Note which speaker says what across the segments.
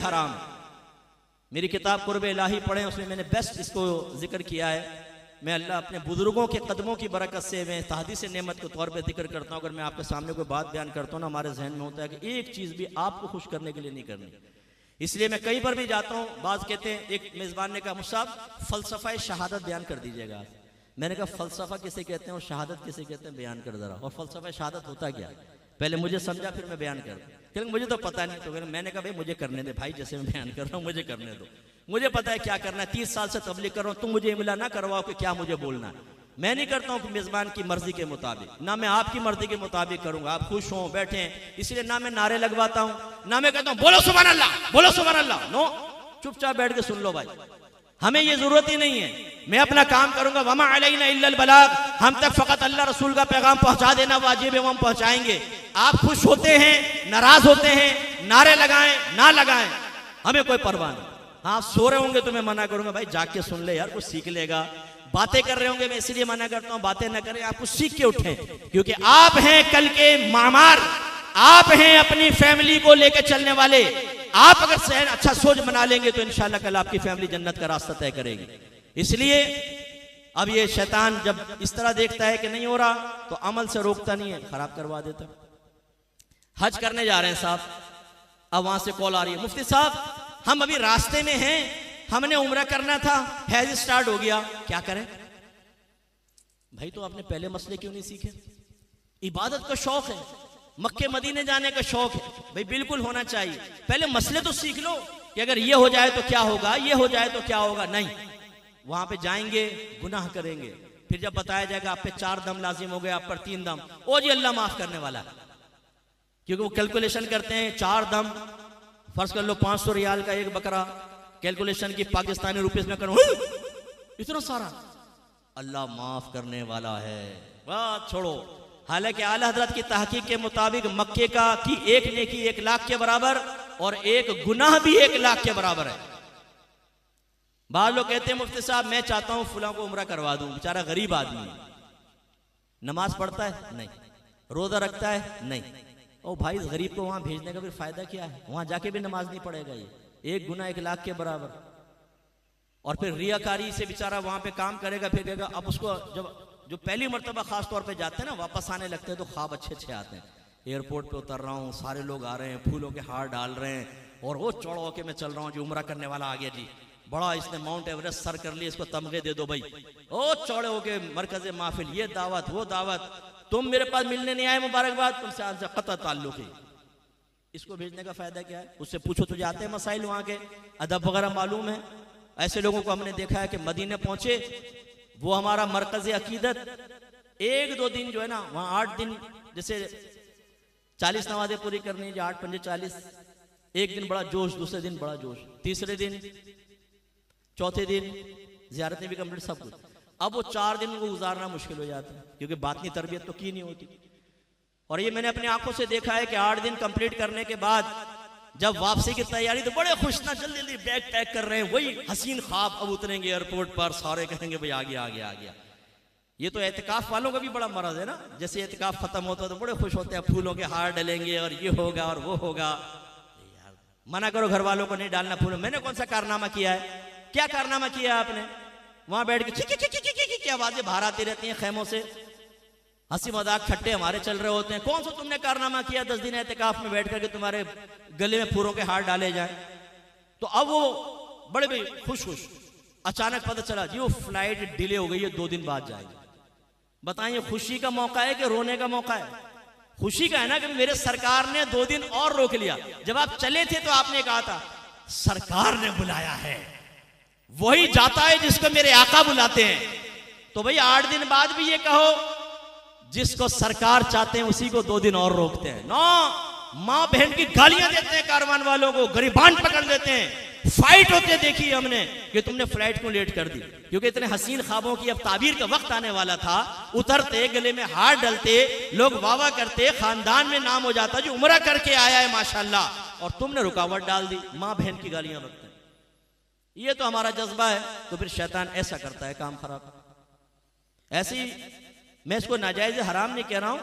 Speaker 1: हराम। मेरी किताब कुर्ब इलाही पढ़ें, उसमें मैंने बेस्ट इसको जिक्र किया है। मैं अल्लाह अपने बुजुर्गों के कदमों की बरकत से मैं तहदीस नेमत के तौर पे जिक्र करता हूँ। अगर मैं आपके सामने कोई बात बयान करता हूँ ना, हमारे जहन में होता है कि एक चीज़ भी आपको खुश करने के लिए नहीं करनी। इसलिए मैं कहीं पर भी जाता हूँ, बात कहते हैं, एक मेज़बान ने कहा मुसाब फ़लसफ़ा शहादत बयान कर दीजिएगा। मैंने कहा फ़लसफ़ा किसे कहते हैं और शहादत किसे कहते हैं, बयान कर ज़रा। और फ़लसफ़ा शहादत होता क्या, पहले मुझे समझा फिर मैं बयान कर। क्योंकि मुझे तो पता नहीं। तो मैंने कहा भाई मुझे करने दे भाई, जैसे मैं बयान कर रहा हूँ मुझे करने दो, मुझे पता है क्या करना है। 30 साल से तबलीग कर रहा हूँ, तुम मुझे इमला ना करवाओ कि क्या मुझे बोलना है। मैं नहीं करता हूँ मेज़बान की मर्जी के मुताबिक, ना मैं आपकी मर्जी के मुताबिक करूंगा। आप खुश हों बैठें, इसलिए ना मैं नारे लगवाता हूँ, ना मैं कहता हूँ बोलो सुभान अल्लाह, बोलो सुभान अल्लाह। नो, चुपचाप बैठ के सुन लो भाई, हमें ये जरूरत ही नहीं है। मैं अपना काम करूंगा, वमा अलैना इल्लल बलाग, हम तक फकत अल्लाह रसूल का पैगाम पहुंचा देना वाजिब है, हम पहुंचाएंगे। आप खुश होते हैं, नाराज होते हैं, नारे लगाएं ना लगाएं, हमें कोई परवाह नहीं। हाँ, सो रहे होंगे तो मैं मना करूंगा भाई जाके सुन ले यार, कुछ सीख लेगा। बातें कर रहे होंगे, मैं इसलिए मना करता हूं बातें ना करें, आप कुछ सीख के उठें, क्योंकि आप हैं कल के मामार, आप हैं अपनी फैमिली को लेकर चलने वाले। आप अगर सहन अच्छा सोच बना लेंगे तो इंशाल्लाह कल आपकी फैमिली जन्नत का रास्ता तय करेगी। इसलिए अब ये शैतान जब इस तरह देखता है कि नहीं हो रहा, तो अमल से रोकता नहीं है, खराब करवा देता। हज करने जा रहे हैं साहब, अब वहां से कॉल आ रही है, मुफ्ती साहब हम अभी रास्ते में हैं, हमने उम्रा करना था, हैज स्टार्ट हो गया, क्या करें? भाई तो आपने पहले मसले क्यों नहीं सीखे? इबादत का शौक है, मक्के मदीने जाने का शौक है, भाई बिल्कुल होना चाहिए। पहले मसले तो सीख लो कि अगर ये हो जाए तो क्या होगा, ये हो जाए तो क्या होगा। नहीं, वहां पे जाएंगे गुनाह करेंगे, फिर जब बताया जाएगा आप पे 4 दम लाजिम हो गए, आप पर 3 दम, ओ जी अल्लाह माफ करने वाला है। क्योंकि वो कैलकुलेशन करते हैं 4 दम, फर्ज कर लो 500 रियाल का एक बकरा, कैलकुलेशन की पाकिस्तानी रुपीस में करो इतना सारा, अल्लाह माफ करने वाला है। बात छोड़ो। हालांकि आला हजरत की तहकीक के मुताबिक मक्के का की एक नेकी 1 लाख के बराबर और एक गुनाह भी 1 लाख के बराबर है। बाद लोग कहते हैं मुफ्ती साहब मैं चाहता हूं फुला को उम्रा करवा दूं, बेचारा गरीब आदमी है, नमाज पढ़ता है नहीं, रोजा रखता है नहीं। ओ भाई, गरीब को वहां भेजने का फिर फायदा क्या है? वहां जाके भी नमाज नहीं पढ़ेगा, ये एक गुनाह 1 लाख के बराबर। और फिर रियाकारी से बेचारा वहां पे काम करेगा, फिर कहेगा अब उसको जो पहली मर्तबा खास तौर पे जाते हैं ना, वापस आने लगते हैं तो ख्वाब अच्छे आते हैं। एयरपोर्ट पे उतर रहा हूँ, सारे लोग आ रहे हैं, फूलों के हार डाल रहे हैं, और वो चौड़ा होके मैं चल रहा हूँ, जो उम्रा करने वाला आ गया जी, बड़ा इसने माउंट एवरेस्ट सर कर लिया, इसको तमगे दे दो भाई। ओ चौड़े होके मरकज़े महफिल, ये दावत वो दावत, तुम मेरे पास मिलने नहीं आए, मुबारकबाद, तुमसे आज से कतई ताल्लुक है। इसको भेजने का फायदा क्या है? उससे पूछो तुझे आते हैं मसाइल, वहां के अदब वगैरह मालूम है? ऐसे लोगों को हमने देखा है कि मदीने पहुंचे, वो हमारा मरकज़ अकीदत 1-2 दिन जो है ना, वहां 8 दिन, जैसे 40 नमाजें पूरी करनी है, 8 पंजे 40, एक दिन बड़ा जोश, दूसरे दिन बड़ा जोश, तीसरे दिन, चौथे दिन ज़ियारतें भी कंप्लीट, सब कुछ। अब वो 4 दिन को गुजारना मुश्किल हो जाता है, क्योंकि बातनी तरबियत तो की नहीं होती। और ये मैंने अपनी आंखों से देखा है कि 8 दिन कंप्लीट करने के बाद जब वापसी की तैयारी, तो बड़े खुश ना, जल्दी जल्दी बैग पैक कर रहे हैं, वही हसीन ख्वाब, अब उतरेंगे एयरपोर्ट पर, सारे कहेंगे भाई आ गया आ गया आ गया। ये तो एहतिकाफ वालों का भी बड़ा मरज है ना, जैसे एहतिकाफ खत्म होता है तो बड़े खुश होते हैं, फूलों के हार डलेंगे और ये होगा और वो होगा। यार मना करो घर वालों को नहीं डालना फूल। मैंने कौन सा कारनामा किया है? क्या कारनामा किया आपने? वहां बैठ के की आवाजें बाहर आती रहती हैं खेमों से, हंसी मजाक खट्टे हमारे चल रहे होते हैं। कौन सा तुमने कारनामा किया 10 दिन एहतिकाफ में बैठ करके तुम्हारे गले में फूलों के हार डाले जाए? तो अब वो बड़े भाई खुश, अचानक पता चला जी वो फ्लाइट डिले हो गई है, 2 दिन बाद जाएगी। बताइए खुशी का मौका है कि रोने का मौका है? खुशी का है ना, कि मेरे सरकार ने 2 दिन और रोक लिया। जब आप चले थे तो आपने कहा था सरकार ने बुलाया है, वही जाता है जिसको मेरे आका बुलाते हैं। तो भाई 8 दिन बाद भी ये कहो जिसको सरकार चाहते हैं उसी को 2 दिन और रोकते हैं ना। माँ बहन की गालियां देते हैं कारवान वालों को, गरीबान पकड़ देते हैं, फाइट होते देखी हमने कि तुमने फ्लाइट क्यों लेट कर दी। क्योंकि इतने हसीन ख्वाबों की अब ताबीर का वक्त आने वाला था, उतरते गले में हाथ डलते, लोग वावा करते, खानदान में नाम हो जाता जो उम्रा करके आया है माशाल्लाह, और तुमने रुकावट डाल दी, माँ बहन की गालियां बकते। ये तो हमारा जज्बा है, तो फिर शैतान ऐसा करता है काम खराब। ऐसी मैं इसको नाजायज हराम नहीं कह रहा हूं,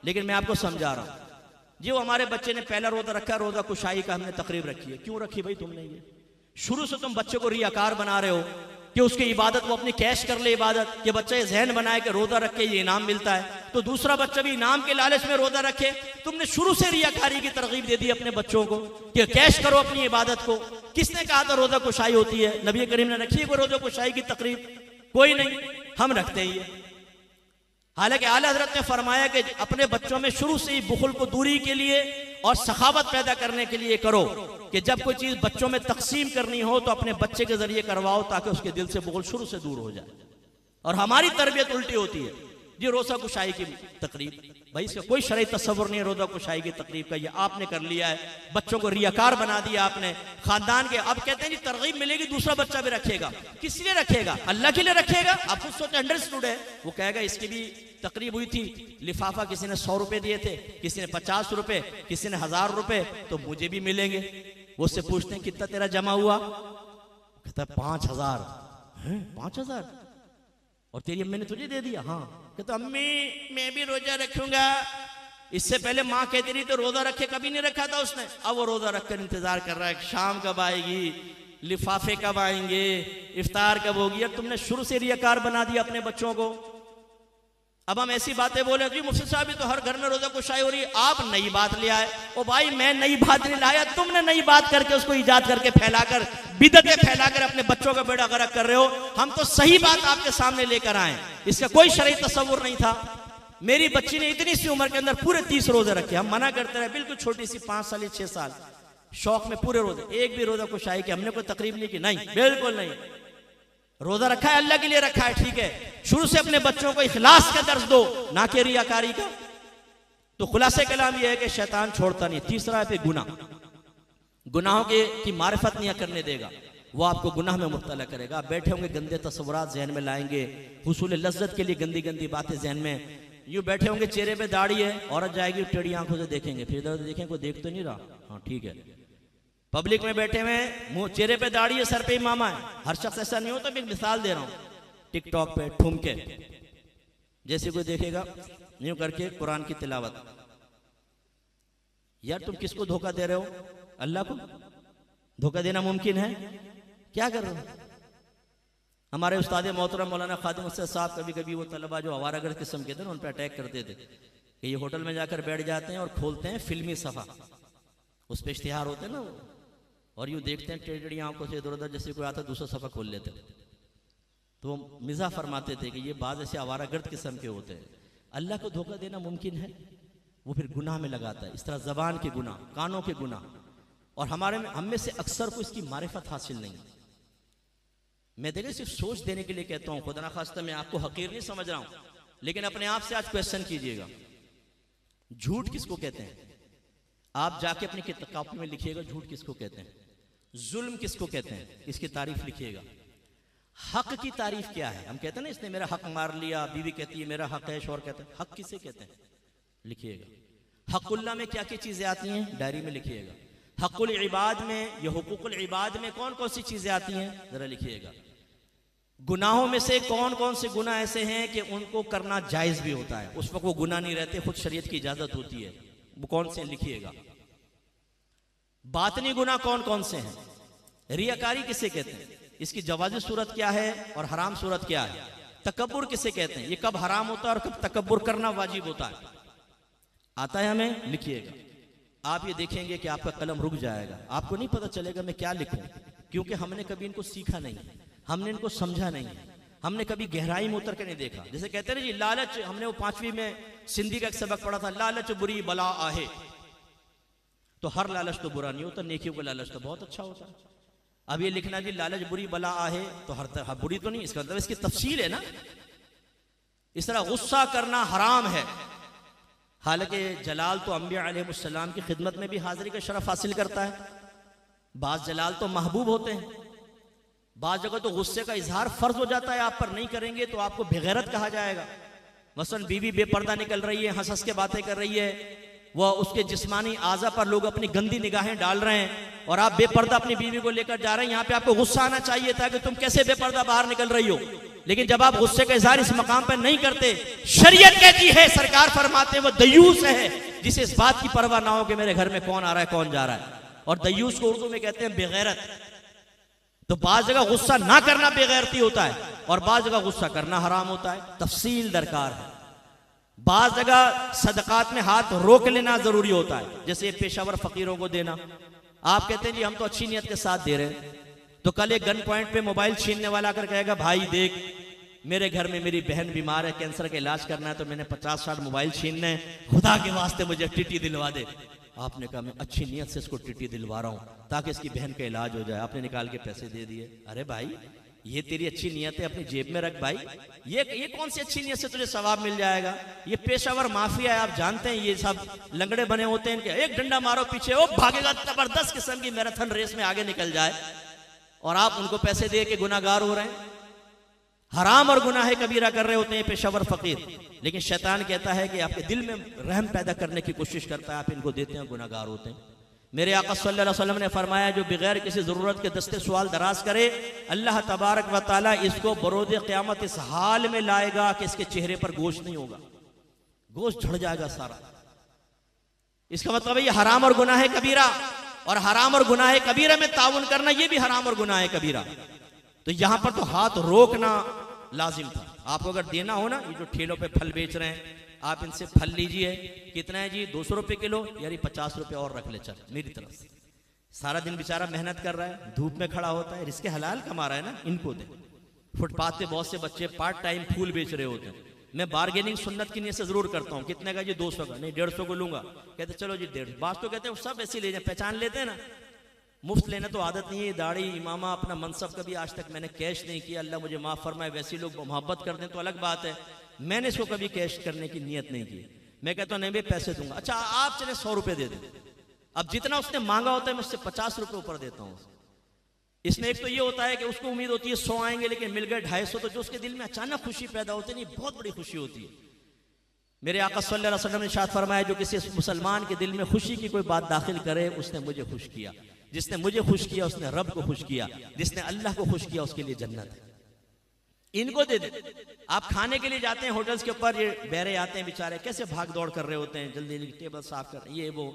Speaker 1: लेकिन मैं आपको समझा रहा हूं। जी वो हमारे बच्चे ने पहला रोजा रखा, रोजा कुशाई का हमने तकरीब रखी है। क्यों रखी भाई तुमने? ये शुरू से तुम बच्चे को रियाकार बना रहे हो कि उसकी इबादत वो अपनी कैश कर ले इबादत, कि बच्चा ये जहन बनाए कि रोजा रख के ये इनाम मिलता है, तो दूसरा बच्चा भी इनाम के लालच में रोजा रखे। तुमने शुरू से रियाकारी की तरगीब दे दी अपने बच्चों को कि कैश करो अपनी इबादत को। किसने कहा था रोजा कुशाई होती है? नबी करीम ने रखी है कोई रोजा कुशाई की तकरीब? कोई नहीं, हम रखते ही है। हालांकि आला हज़रत ने फरमाया कि अपने बच्चों में शुरू से ही बुखल को दूरी के लिए और सखावत पैदा करने के लिए करो कि जब कोई चीज बच्चों में तकसीम करनी हो तो अपने बच्चे के जरिए करवाओ ताकि उसके दिल से बुखल शुरू से दूर हो जाए। और हमारी तरबियत उल्टी होती है जी, रोजा कुशाई की तकरीब, भाई इसका कोई शरई तस्वुर नहीं है रोजा कुशाई की तकरीब का, ये आपने कर लिया है, बच्चों को रियाकार बना दिया आपने खानदान के। अब कहते हैं जी तरगीब मिलेगी दूसरा बच्चा भी रखेगा। किस लिए रखेगा? अल्लाह के लिए रखेगा। आप खुद सोचे, अंडरस्टूड है। वो कहेगा इसकी भी तकरीब हुई थी, लिफाफा किसी ने 100 रुपए दिए थे, किसी ने 50 रुपए, किसी ने 1000 रुपए, तो मुझे भी मिलेंगे। वो उससे पूछते हैं कितना तेरा जमा हुआ? कहता है 5000। 5000? और तेरी अम्मी ने तुझे दे दिया? हाँ। कहता अम्मी मैं भी रोजा रखूंगा। इससे पहले माँ कहती रही तो रोजा रखे, कभी नहीं रखा था उसने। अब वो रोजा रखकर इंतजार कर रहा है शाम कब आएगी, लिफाफे कब आएंगे, इफ्तार कब होगी। अब तुमने शुरू से रियाकार बना दिया अपने बच्चों को। अब हम ऐसी बातें बोले जी मुफ्ती साहब तो हर घर में रोजा कुशाई हो रही है, आप नई बात ले आए। ओ भाई मैं नई बात नहीं लाया, तुमने नई बात करके उसको इजाद करके फैलाकर बिदअतें फैलाकर अपने बच्चों का बेड़ा गर्क कर रहे हो। हम तो सही बात आपके सामने लेकर आए, इसका कोई शरई तस्वुर नहीं था। मेरी बच्ची ने इतनी सी उम्र के अंदर पूरे 30 रोजे रखे। हम मना करते रहे, बिल्कुल छोटी सी 5 साल या 6 साल, शौक में पूरे रोजे, एक भी रोजा कुशाई के हमने कोई तकरीब नहीं की, नहीं, बिल्कुल नहीं। रोजा रखा है अल्लाह के लिए रखा है, ठीक है। शुरू से अपने बच्चों को इखलास का दर्ज दो, ना कि रियाकारी का। तो खुलासे कलाम यह है कि शैतान छोड़ता नहीं। तीसरा है फिर गुनाह, गुनाहों की मारिफत नहीं करने देगा, वो आपको गुनाह में मुब्तला करेगा। आप बैठे होंगे गंदे तस्वुरात जहन में लाएंगे, हुसूल लज्जत के लिए गंदी गंदी बातें जहन में, यूं बैठे होंगे चेहरे पे दाढ़ी है, औरत जाएगी टेढ़ी आंखों से देखेंगे, फिर इधर देखें कोई देख तो नहीं रहा, हाँ ठीक है। पब्लिक में बैठे हुए मुंह चेहरे पे दाढ़ी है, सर पे इमामा है। हर शख्स ऐसा नहीं होता, मैं एक मिसाल दे रहा हूँ। टिकटॉक पे ठुमके, जैसे कोई देखेगा यूं करके कुरान की तिलावत, यार तुम किसको धोखा दे रहे हो? अल्लाह को धोखा देना मुमकिन है? क्या कर रहे हो? हमारे उस्ताद मोहतरम मौलाना खादिम उस्ताद साहब कभी कभी वो तलबा जो आवारागर्द किस्म के थे उन पर अटैक करते थे कि ये होटल में जाकर बैठ जाते हैं और खोलते हैं फिल्मी सफ़ा, उस पर इश्तिहार होते हैं ना वो, और यूँ देखते हैं टेढ़ी आंखों से इधर उधर, जैसे कोई आता दूसरा सफ़ा खोल लेते। तो वो मिज़ाह फरमाते थे कि ये बाज़ ऐसे आवारागर्द किस्म के होते हैं। अल्लाह को धोखा देना मुमकिन है? वो फिर गुनाह में लगाता है। इस तरह ज़बान के गुनाह, कानों के गुनाह, और हम में से अक्सर को इसकी मारिफत हासिल नहीं। मैं देखिए सिर्फ सोच देने के लिए कहता हूँ, खुदा ना खास्ता मैं आपको हकीर नहीं समझ रहा हूँ, लेकिन अपने आप से आज क्वेश्चन कीजिएगा, झूठ किसको कहते हैं? आप जाके अपनी कॉपी में लिखिएगा झूठ किसको कहते हैं, जुल्म किसको कहते हैं, इसकी तारीफ लिखिएगा। हक की तारीफ क्या है? हम कहते हैं ना इसने मेरा हक मार लिया, बीवी कहती है मेरा हक है, शौहर कहते हैं, हक किसे कहते हैं लिखिएगा। हकुल्ला में क्या क्या चीजें आती हैं डायरी में लिखिएगा। हकुल इबाद में या हुकूकुल इबाद में कौन कौन सी चीजें आती हैं जरा लिखिएगा। गुनाहों में से कौन कौन से गुनाह ऐसे हैं कि उनको करना जायज भी होता है, उस वक्त वो गुनाह नहीं रहते, खुद शरीयत की इजाजत होती है, वो कौन से लिखिएगा। बातनी गुनाह कौन कौन से हैं? रियाकारी किसे कहते हैं, इसकी जवाज़ी सूरत क्या है और हराम सूरत क्या है? तकब्बुर किसे कहते हैं, ये कब हराम होता है और कब तकब्बुर करना वाजिब होता है? आता है हमें, लिखिएगा। आप ये देखेंगे कि आपका कलम रुक जाएगा, आपको नहीं पता चलेगा मैं क्या लिखूं, क्योंकि हमने कभी इनको सीखा नहीं है, हमने इनको समझा नहीं है, हमने कभी गहराई में उतर के नहीं देखा। जैसे कहते हैं जी लालच, हमने वो 5वीं में सिंधी का एक सबक पढ़ा था, लालच बुरी बला आहे। तो हर लालच तो बुरा नहीं होता, नेकियों का लालच तो बहुत अच्छा होता है। अब ये लिखना जी लालच बुरी बला आहे तो हर तरह बुरी तो नहीं, इसका मतलब इसकी तफसील है ना। इस तरह गुस्सा करना हराम है, हालांकि जलाल तो अंबिया अलैहिमुस्सलाम की खिदमत में भी हाजिरी का शरफ हासिल करता है। बाज़ जलाल तो महबूब होते हैं, बाज़ जगह तो गुस्से का इजहार फर्ज हो जाता है, आप पर नहीं करेंगे तो आपको बेगैरत कहा जाएगा। मसलन बीवी बेपर्दा निकल रही है, हंस हंस के बातें कर रही है, वह उसके जिस्मानी आज़ा पर लोग अपनी गंदी निगाहें डाल रहे हैं और आप बेपर्दा अपनी बीवी को लेकर जा रहे हैं। यहाँ पे आपको गुस्सा आना चाहिए था कि तुम कैसे बेपर्दा बाहर निकल रही हो, लेकिन जब आप गुस्से का इजहार इस मकाम पर नहीं करते, शरीयत कहती है, सरकार फरमाते हैं वो दयूस है जिसे इस बात की परवाह ना हो कि मेरे घर में कौन आ रहा है कौन जा रहा है। और दयूस को उर्दू में कहते हैं बेगैरत। तो बाज जगह गुस्सा ना करना बेगैरती होता है और बाज जगह गुस्सा करना हराम होता है। तफसील दरकार है। बाज जगह सदकात में हाथ रोक लेना जरूरी होता है, जैसे पेशावर फकीरों को देना। आप कहते हैं जी हम तो अच्छी नियत के साथ दे रहे हैं, तो कल एक गन पॉइंट पे मोबाइल छीनने वाला आकर कहेगा भाई देख मेरे घर में मेरी बहन बीमार है, कैंसर का इलाज करना है, तो मैंने 50-60 मोबाइल छीनने हैं, खुदा के वास्ते मुझे टीटी दिलवा दे। आपने कहा मैं अच्छी नियत से इसको टीटी दिलवा रहा हूं ताकि इसकी बहन का इलाज हो जाए। आपने निकाल के पैसे दे दिए। अरे भाई ये तेरी अच्छी नियत है, अपनी जेब में रख भाई। ये कौन सी अच्छी नियत से तुझे सवाब मिल जाएगा? ये पेशावर माफिया है, आप जानते हैं ये सब लंगड़े बने होते हैं। एक डंडा मारो पीछे, वो भागेगा, जबरदस्त किस्म की मैराथन रेस में आगे निकल जाए, और आप उनको पैसे दे के गुनाहगार हो रहे हैं। हराम और गुनाह कबीरा कर रहे होते हैं पेशावर फकीर, लेकिन शैतान कहता है कि आपके दिल में रहम पैदा करने की कोशिश करता है, आप इनको देते हैं, गुनाहगार होते हैं। मेरे आका सल्लल्लाहु अलैहि वसल्लम ने फरमाया जो बगैर किसी जरूरत के दस्ते सवाल दराज करे, अल्लाह तबारक व तआला इसको बरोज क़यामत इस हाल में लाएगा कि इसके चेहरे पर गोश्त नहीं होगा, गोश्त झड़ जाएगा सारा। इसका मतलब है ये हराम और गुनाह कबीरा, और हराम और गुनाह कबीरा में ताउन करना ये भी हराम और गुनाह कबीरा। तो यहां पर तो हाथ रोकना लाजिम था। आपको अगर देना हो ना, ये जो ठेलों पे फल बेच रहे हैं, आप इनसे फल लीजिए, कितना है जी 200 रुपए किलो, यानी 50 रुपए और रख ले, चल मेरी तरफ से। सारा दिन बेचारा मेहनत कर रहा है, धूप में खड़ा होता है, रिस्के हलाल कमा रहा है ना, इनको दे। फुटपाथ पे बहुत से बच्चे पार्ट टाइम फूल बेच रहे होते हैं। मैं बार्गेनिंग सुन्नत की नीयत से जरूर करता हूँ। कितने का जी? 200 का। नहीं 150 को लूंगा। कहते चलो जी 150। बात तो कहते हैं सब ऐसे ले जाए, पहचान लेते हैं ना। मुफ्त लेना तो आदत नहीं है। दाढ़ी इमामा अपना मनसब कभी आज तक मैंने कैश नहीं किया, अल्लाह मुझे माफ़ फरमाए। वैसे लोग मोहब्बत कर दें तो अलग बात है, मैंने इसको कभी कैश करने की नीयत नहीं की। मैं कहता हूँ नहीं भाई पैसे दूंगा। अच्छा आप चले 100 रुपए दे दें। अब जितना उसने मांगा होता है मैं उससे 50 रुपए ऊपर देता हूँ। इसमें एक तो ये होता है कि उसको उम्मीद होती है 100 आएंगे, लेकिन मिल गए 250, तो जो उसके दिल में अचानक खुशी पैदा होती है, नहीं बहुत बड़ी खुशी होती है। मेरे आका सल्लल्लाहु अलैहि वसल्लम ने इरशाद फरमाया जो किसी मुसलमान के दिल में खुशी की कोई बात दाखिल करे, उसने मुझे खुश किया। जिसने मुझे खुश किया उसने रब को खुश किया, जिसने अल्लाह को खुश किया उसके लिए जन्नत है। इनको दे दे। आप खाने के लिए जाते हैं होटल्स के ऊपर, ये बहरे आते हैं बेचारे, कैसे भाग दौड़ कर रहे होते हैं, जल्दी जल्दी टेबल साफ कर, ये वो।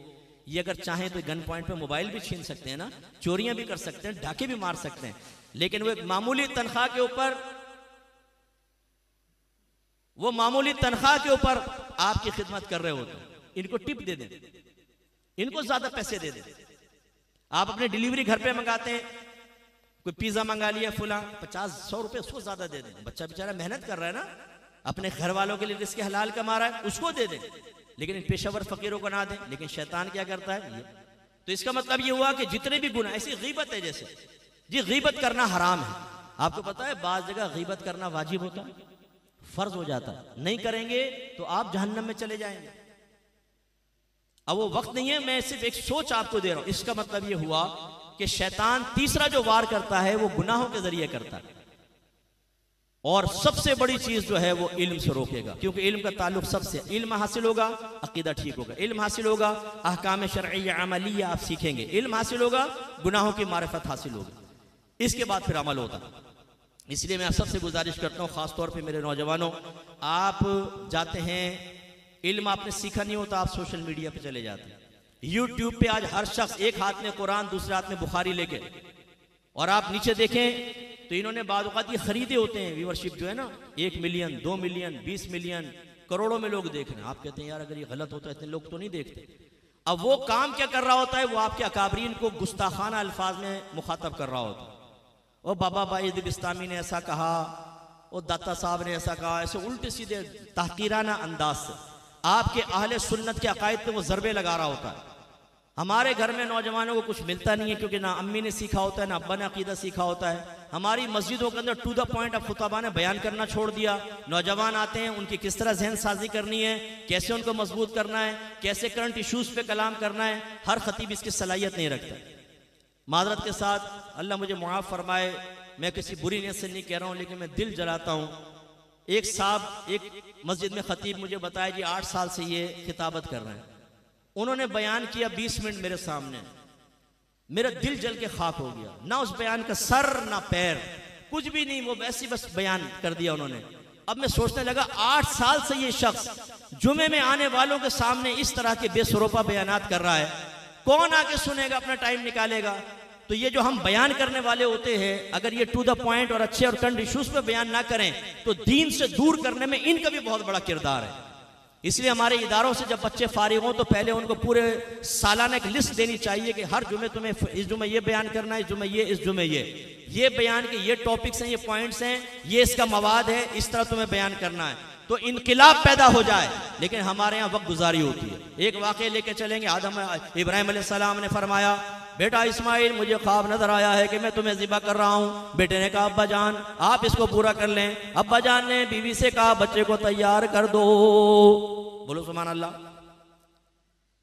Speaker 1: ये अगर चाहें तो गन पॉइंट पे मोबाइल भी छीन सकते हैं ना, चोरियां भी कर सकते हैं, डाके भी मार सकते हैं, लेकिन वो एक मामूली तनख्वाह के ऊपर, वो मामूली तनख्वाह के ऊपर आपकी खिदमत कर रहे होते हैं। इनको टिप दे दें, इनको ज्यादा पैसे दे दें। आप अपने डिलीवरी घर पे मंगाते हैं, कोई पिज्जा मंगा लिया फुला, 50-100 रुपए उसको ज्यादा दे दें। बच्चा बेचारा मेहनत कर रहा है ना, अपने घर वालों के लिए रिस्क हलाल कमा रहा है, उसको दे दें, लेकिन इन पेशावर फकीरों को ना दें। लेकिन शैतान क्या करता है ये। तो इसका मतलब ये हुआ कि जितने भी गुनाह, ऐसी गीबत है जैसे जी, गीबत करना हराम है। आपको पता है बाज जगह गीबत करना वाजिब होता है, फर्ज हो जाता है, नहीं करेंगे तो आप जहन्नम में चले जाएंगे। अब वो वक्त नहीं है, मैं सिर्फ एक सोच आपको दे रहा हूं। इसका मतलब ये हुआ कि शैतान तीसरा जो वार करता है वो गुनाहों के जरिए करता है, और सबसे बड़ी चीज जो है वो इल्म से रोकेगा, क्योंकि इल्म का ताल्लुक सबसे। इल्म हासिल होगा अकीदा ठीक होगा, इल्म हासिल होगा अहकाम शरइया अमलिया आप सीखेंगे, इल्म हासिल होगा गुनाहों की मारिफत हासिल होगी, इसके बाद फिर अमल होगा। इसलिए मैं सबसे गुजारिश करता हूँ, खासतौर पर मेरे नौजवानों, आप जाते हैं, इल्म आपने सीखा नहीं होता, आप सोशल मीडिया पे चले जाते हैं। यूट्यूब पे आज हर शख्स एक हाथ में कुरान दूसरे हाथ में बुखारी लेके, और आप नीचे देखें तो इन्होंने बाद औक़ात ये खरीदे होते हैं, व्यूअरशिप जो है ना 1 मिलियन 2 मिलियन 20 मिलियन करोड़ों में लोग देख रहे हैं। आप कहते हैं यार अगर ये गलत होता है इतने लोग तो नहीं देखते। अब वो काम क्या कर रहा होता है, वो आपके अकाबरीन को गुस्ताखाना अल्फाज में मुखातब कर रहा होता है। ओ बाबा बाइद बिस्तामी ने ऐसा कहा, ओ दाता साहब ने ऐसा कहा, ऐसे उल्टे सीधे तहकीराना अंदाज से आपके अहले सुन्नत के अकायद पे वो ज़रबे लगा रहा होता है। हमारे घर में नौजवानों को कुछ मिलता नहीं है, क्योंकि ना अम्मी ने सीखा होता है ना अब्बा ने अकीदा सीखा होता है। हमारी मस्जिदों के अंदर टू द पॉइंट अब खुतबा ने बयान करना छोड़ दिया। नौजवान आते हैं, उनकी किस तरह जहन साजी करनी है, कैसे उनको मजबूत करना है, कैसे करंट इशूज़ पे कलाम करना है, हर खतीब इसकी सलाहियत नहीं रखता। मादरत के साथ अल्लाह मुझे मुआफ़ फरमाए, मैं किसी बुरी नीयत से नहीं कह रहा हूँ, लेकिन मैं दिल जलाता हूँ। एक साहब एक मस्जिद में खतीब मुझे बताया जी 8 साल से ये खिताबत कर रहे हैं, उन्होंने बयान किया 20 मिनट मेरे सामने, मेरा दिल जल के खाक हो गया। ना उस बयान का सर ना पैर, कुछ भी नहीं, वो वैसे बस बयान कर दिया उन्होंने। अब मैं सोचने लगा 8 साल से ये शख्स जुमे में आने वालों के सामने इस तरह के बेसुरोपा बयानात कर रहा है, कौन आके सुनेगा, अपना टाइम निकालेगा? तो ये जो हम बयान करने वाले होते हैं, अगर ये टू द पॉइंट और अच्छे और करंट इश्यूज पे बयान ना करें तो दीन से दूर करने में इनका भी बहुत बड़ा किरदार है। इसलिए हमारे इदारों से जब बच्चे फारिग हों तो पहले उनको पूरे सालाना एक लिस्ट देनी चाहिए कि हर जुमे तुम्हें इस जुमे ये बयान करना है, इस जुमे ये, इस जुमे ये बयान के ये टॉपिक्स हैं, ये पॉइंट्स हैं, ये इसका मवाद है, इस तरह तुम्हें बयान करना है, तो इनकिलाब पैदा हो जाए। लेकिन हमारे यहाँ वक्त गुजारी होती है। एक वाक़या लेके चलेंगे, आदम इब्राहिम अलैहिस्सलाम ने फरमाया, बेटा इस्माइल मुझे ख्वाब नजर आया है कि मैं तुम्हें ज़िबा कर रहा हूँ। बेटे ने कहा अब्बा जान आप इसको पूरा कर लें। अब्बा जान ने बीवी से कहा बच्चे को तैयार कर दो। बोलो सुभान अल्लाह।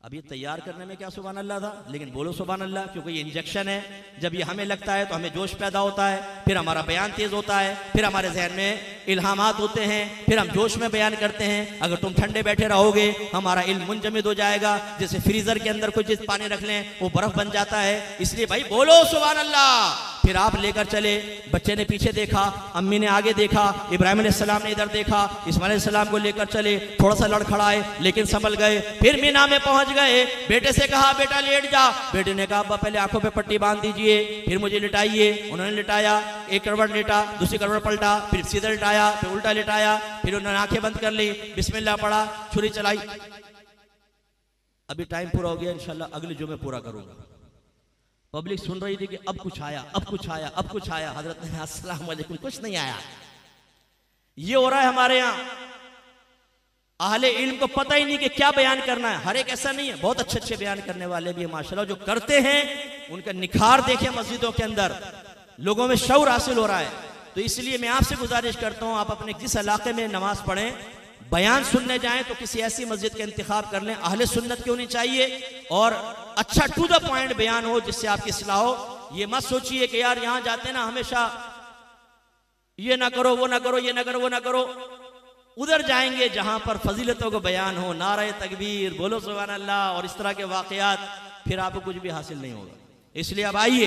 Speaker 1: अब ये तैयार करने में क्या सुभान अल्लाह था, लेकिन बोलो सुभान अल्लाह, क्योंकि ये इंजेक्शन है। जब ये हमें लगता है तो हमें जोश पैदा होता है, फिर हमारा बयान तेज होता है, फिर हमारे जहन में इल्हामात होते हैं, फिर हम जोश में बयान करते हैं। अगर तुम ठंडे बैठे रहोगे हमारा इल्म मुंजमद हो जाएगा, जैसे फ्रीजर के अंदर कुछ चीज पानी रख लें वो बर्फ बन जाता है। इसलिए भाई बोलो सुभान अल्लाह। फिर आप लेकर चले, बच्चे ने पीछे देखा, अम्मी ने आगे देखा, इब्राहिम अलैहिस्सलाम ने इधर देखा, इस्माइल अलैहिस्सलाम को लेकर चले, थोड़ा सा लड़खड़ाए लेकिन संभल गए। फिर मीना में पहुंच गए, बेटे से कहा बेटा लेट जा। बेटे ने कहा अब्बा पहले आंखों पे पट्टी बांध दीजिए, फिर मुझे लिटाइए। उन्होंने लिटाया, एक करवट लेटा, दूसरी करवट पलटा, फिर सीधा लिटाया, फिर उल्टा लिटाया, फिर उन्होंने आंखें बंद कर ली, बिस्मिल्लाह पढ़ा, छुरी चलाई। अभी टाइम पूरा हो गया, इंशाल्लाह अगले जुमे पूरा करूंगा। पब्लिक सुन रही थी कि अब कुछ आया, अब कुछ आया, अब कुछ आया। हजरत ने अस्सलाम वालेकुम, कुछ नहीं आया। ये हो रहा है हमारे यहाँ। अहले इल्म को पता ही नहीं कि क्या बयान करना है। हर एक ऐसा नहीं है, बहुत अच्छे अच्छे बयान करने वाले भी है माशाल्लाह, जो करते हैं उनका निखार देखें मस्जिदों के अंदर, लोगों में शऊर हासिल हो रहा है। तो इसलिए मैं आपसे गुजारिश करता हूँ, आप अपने जिस इलाके में नमाज पढ़ें, बयान सुनने जाएं तो किसी ऐसी मस्जिद का इंतखाब कर लें अहले सुन्नत की होनी चाहिए, और अच्छा टू द पॉइंट बयान हो जिससे आपकी इस्लाह हो। ये मत सोचिए कि यार यहां जाते ना हमेशा ये ना करो, वो ना करो, ये ना करो, वो ना करो। उधर जाएंगे जहां पर फजीलतों को बयान हो, नारे तकबीर, बोलो सुभान अल्लाह और इस तरह के वाकयात, फिर आपको कुछ भी हासिल नहीं होगा। इसलिए अब आइए